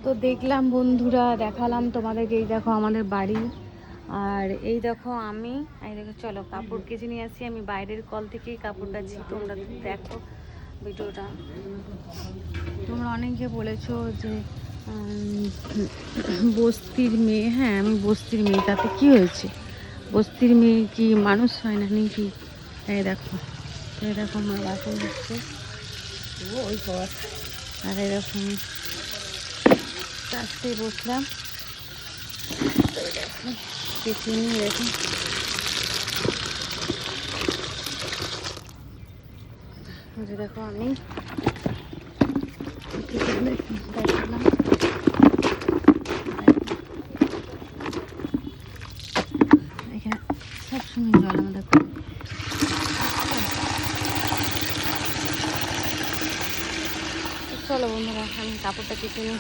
তো দেখলাম বন্ধুরা, দেখালাম তোমাদেরকে। এই দেখো আমাদের বাড়ি, আর এই দেখো আমি, এই দেখো চলো কাপড় কেচে নিয়ে আসি। আমি বাইরের কল থেকেই কাপড় কাচি, তোমরা দেখো ভিডিওটা। তোমরা অনেকে বলেছো যে বস্তির মেয়ে। হ্যাঁ, আমি বস্তির মেয়ে, তাতে কি হয়েছে? বস্তির মেয়ে কি মানুষ হয় না নাকি? এই দেখো, এই দেখো আমার বাসন দিচ্ছে, ওই পর। আর এরকম কাজতে বসলাম, কেচে নিয়ে দেখো। দেখো আমি দেখলাম, এখানে সবসময় জল আমাদের। চলো বন্ধুরা, আমি কাপড়টা কেটে নিই।